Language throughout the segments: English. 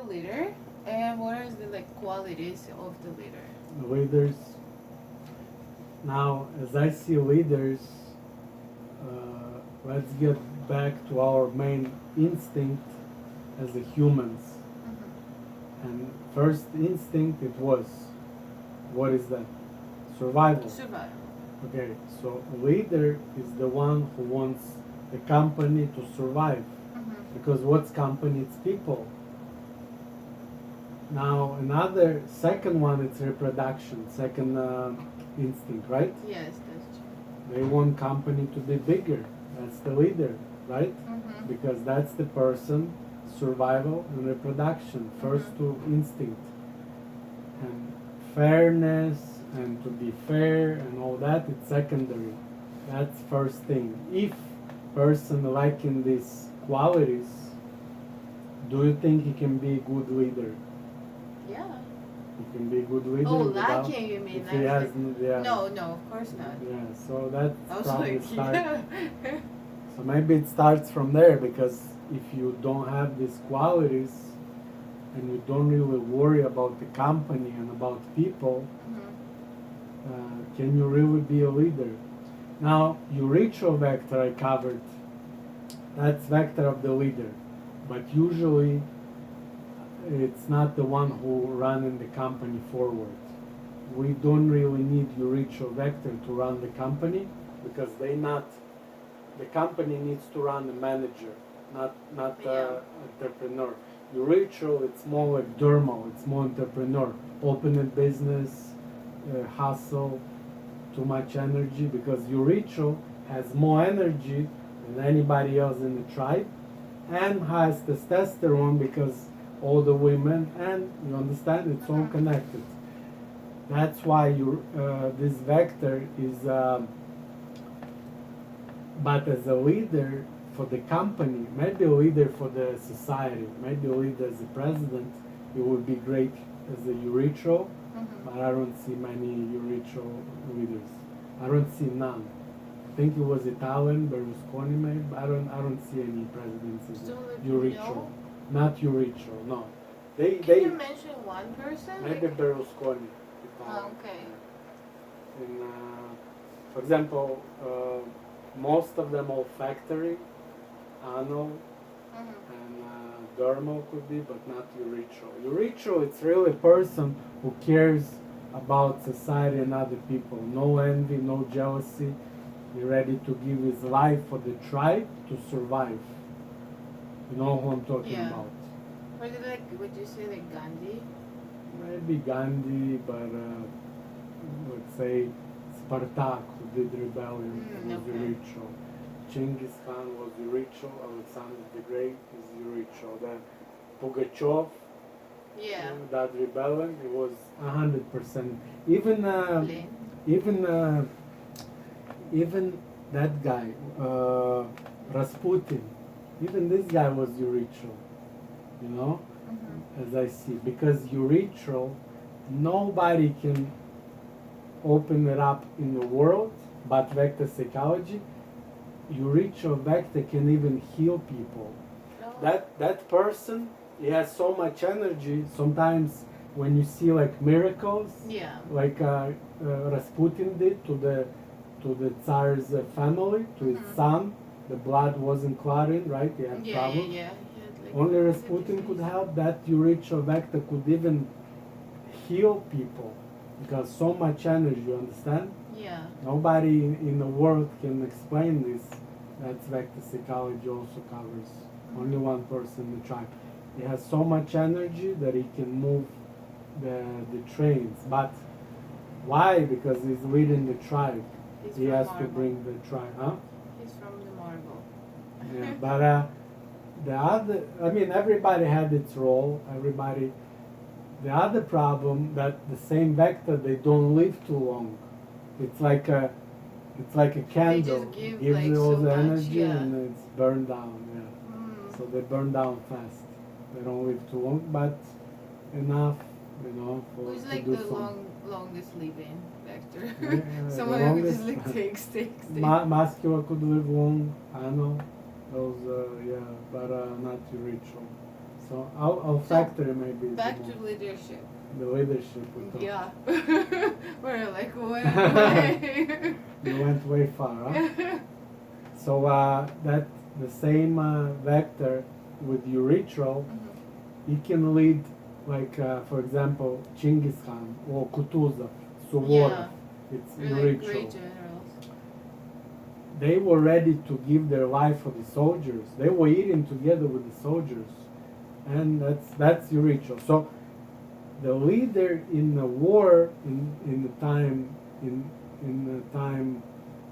leader, and what are the qualities of the leader? Leaders. Now, as I see leaders, let's get back to our main instinct as a humans. Mm-hmm. And first instinct it was, what is that? Survival. Survival. Okay, so leader is the one who wants the company to survive. Mm-hmm. Because what's company? It's people. Now another second one, it's reproduction. Second instinct, right? Yes, that's true. They want company to be bigger. That's the leader, right? Mm-hmm. Because that's the person, survival and reproduction. First Mhm. two instinct. And fairness and to be fair and all that, it's secondary. That's first thing. If person liking these qualities, do you think he can be a good leader? Yeah. He can be a good leader. Oh, without, lacking, you mean? if he has, yeah. No, of course not. Yeah, so that's I was probably like, start. yeah. So maybe it starts from there, because if you don't have these qualities and you don't really worry about the company and about people, Mhm. can you really be a leader? Now, urethral vector I covered. That's vector of the leader, but usually it's not the one who running the company forward. We don't really need urethral vector to run the company, because the company needs to run a manager, not Yeah. entrepreneur. Urethral, it's more like dermal, it's more entrepreneur, open a business, hustle, too much energy, because urethral has more energy than anybody else in the tribe, and has testosterone, because all the women, and you understand, it's all Mhm. connected. That's why this vector is, but as a leader for the company, maybe a leader for the society, maybe a leader as a president, it would be great as a urethral, Mhm. but I don't see many urethral leaders. I don't see none. I think it was Italian, Berlusconi maybe, but I don't see any presidents as So, urethral. no? Not urethral, no. Can you mention one person? Maybe Like, Berlusconi, Italian. okay. Yeah. And for example, most of them all factory, anal, Mhm. and dermal could be, but not urethral. Urethral, it's really a person who cares about society and other people. No envy, no jealousy. He's ready to give his life for the tribe to survive. You know who I'm talking Yeah. about. Or is it would you say Gandhi? Maybe Gandhi, but let's say Spartak, who did rebellion, was Okay. urethral. Genghis Khan was urethral. Alexander the Great is urethral. Then Pugachev, Yeah. that rebellion, it was 100%. Even Plain. even even that guy, Rasputin, even this guy was urethral. You know, Mhm. as I see, because urethral, nobody can open it up in the world, but vector psychology, urethral vector can even heal people. Oh. That person, he has so much energy. Sometimes when you see like miracles, Yeah. like Rasputin did to the Tsar's family, to his Mhm. son, the blood wasn't clotting, right? He had Yeah, problems. yeah. He had, Only a Rasputin could disease. help. That urethral vector could even heal people, because so much energy, you understand? Yeah. Nobody in the world can explain this. That's vector psychology also covers. Only one person in the tribe. He has so much energy that he can move the trains. But why? Because he's leading the tribe. He's He from has to Marble. bring the tribe, huh? He's from the Marble. Yeah, but the other, I mean, everybody had its role. Everybody. The other problem that the same vector, they don't live too long. It's like a candle. just give, Gives you all so the much, energy yeah. and it's burned down. Yeah. Mm. So they burn down fast. They don't live too long, but enough, for Who's to do the some. longest living vector? Yeah, Someone the who just longest. takes. Muscular could live long. I know those. Yeah, but not urethral. So olfactory maybe is Back the, to leadership. the leadership we talked. Yeah. We're like way. You went way far, huh? So that the same vector with urethral, Mhm. it can lead, like for example, Genghis Khan or Kutuzov, Suvorov. Yeah. It's Really urethral. great generals. They were ready to give their life for the soldiers. They were eating together with the soldiers, and that's urethral. So the leader in the war in the time,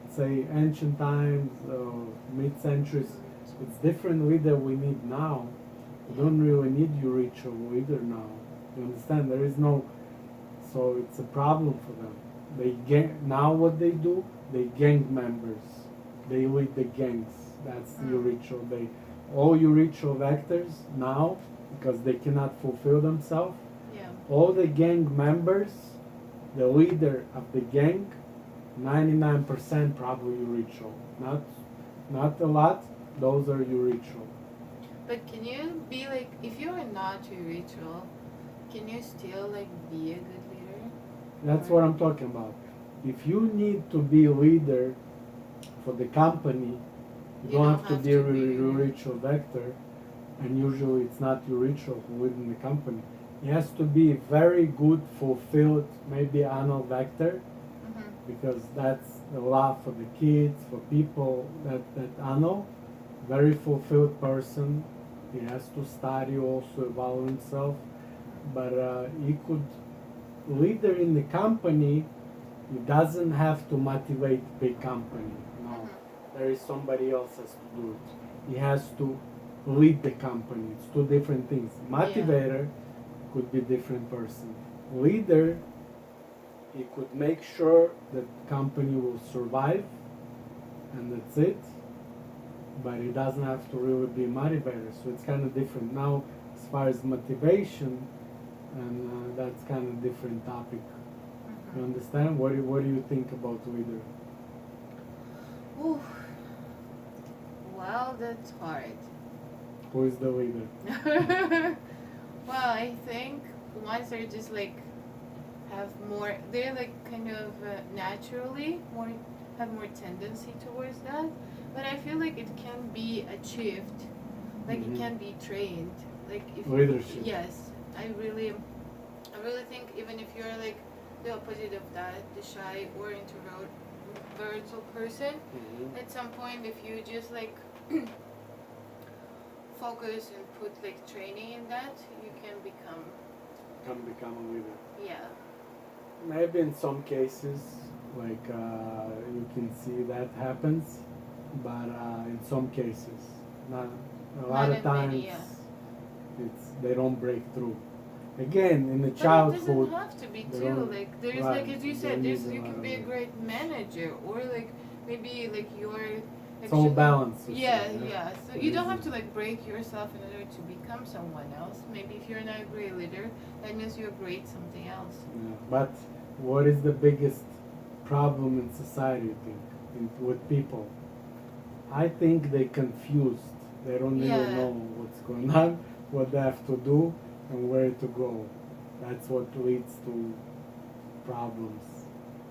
say ancient times, mid centuries, it's different leader we need now. We don't really need urethral leader now. You understand? There is no, so it's a problem for them. Now what they do, they gang members. They lead the gangs. That's urethral. They all urethral vectors now, because they cannot fulfill themselves. Yeah. All the gang members, the leader of the gang, 99% probably urethral. Not a lot. Those are urethral. But can you be like, if you are not urethral, can you still like be a good leader? That's what I'm talking about. If you need to be leader for the company, you don't have to be a urethral vector, and usually it's not urethral who lead in the company. It has to be very good, fulfilled, maybe anal vector, because that's a lot for the kids, for people that anal. Very fulfilled person. He has to study also evaluate himself, but he could leader in the company. He doesn't have to motivate big company. No, there is somebody else has to do it. He has to lead the company. It's two different things. Motivator could be different person. Leader, he could make sure that company will survive, and that's it. But it doesn't have to really be motivator, so it's kind of different. Now, as far as motivation, and that's kind of different topic. You understand? What do you think about leader? Ooh. Well, that's hard. Who is the leader? Well, I think ones are just like have more. They're like kind of naturally have more tendency towards that. But I feel like it can be achieved, like it can be trained. Like if leadership. Yes, I really think even if you're like the opposite of that, the shy or introverted person, at some point if you just like focus and put like training in that, you can become a leader. Yeah. Maybe in some cases, like you can see that happens, but in some cases, not a lot of times. Many, yeah. They don't break through. Again, in the But childhood, it doesn't have to be too. Like there's right, like as you said, you can be a great manager or like maybe like you're. It's all balanced. Yeah. So you don't have to like break yourself in order to become someone else. Maybe if you're not a great leader, that means you're great something else. Yeah. But what is the biggest problem in society, you think, with people? I think they're confused. They don't really know what's going on, what they have to do, and where to go. That's what leads to problems,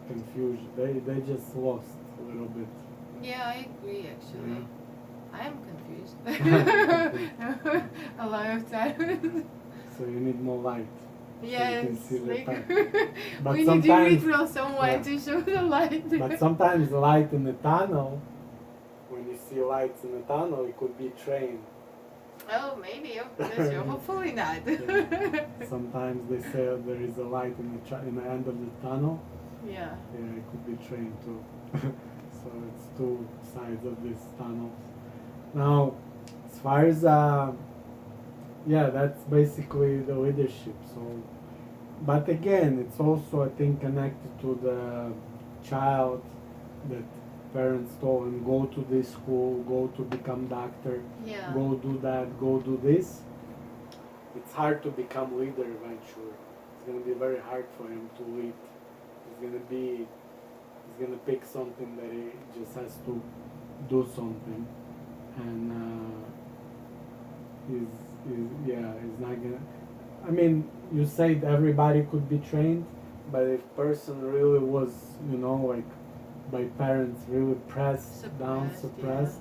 confusion. They just lost a little bit. Yeah, I agree actually. Yeah. I am confused. A lot of times. So you need more light. Yes, so you can see like but we need to urethral someone to show the light. But sometimes the light in the tunnel, when you see lights in the tunnel, it could be trained. Oh, maybe. Hopefully not. Sometimes they say there is a light in the end of the tunnel. Yeah. Yeah, it could be trained too. So it's two sides of this tunnel. Now, as far as that's basically the leadership. So, but again, it's also I think connected to the child that parents told him go to this school, go to become doctor, go do that, go do this. It's hard to become leader eventually. It's going to be very hard for him to lead. He's going to pick something that he just has to do something, and is not gonna. I mean, you said everybody could be trained, but if person really was, like by parents really pressed down, suppressed,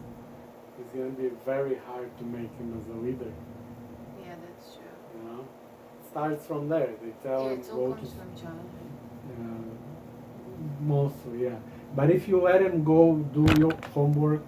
it's gonna be very hard to make him as a leader. Yeah, that's true. It starts from there. They tell him It all go comes to. from childhood. Mostly, yeah. But if you let him go do your homework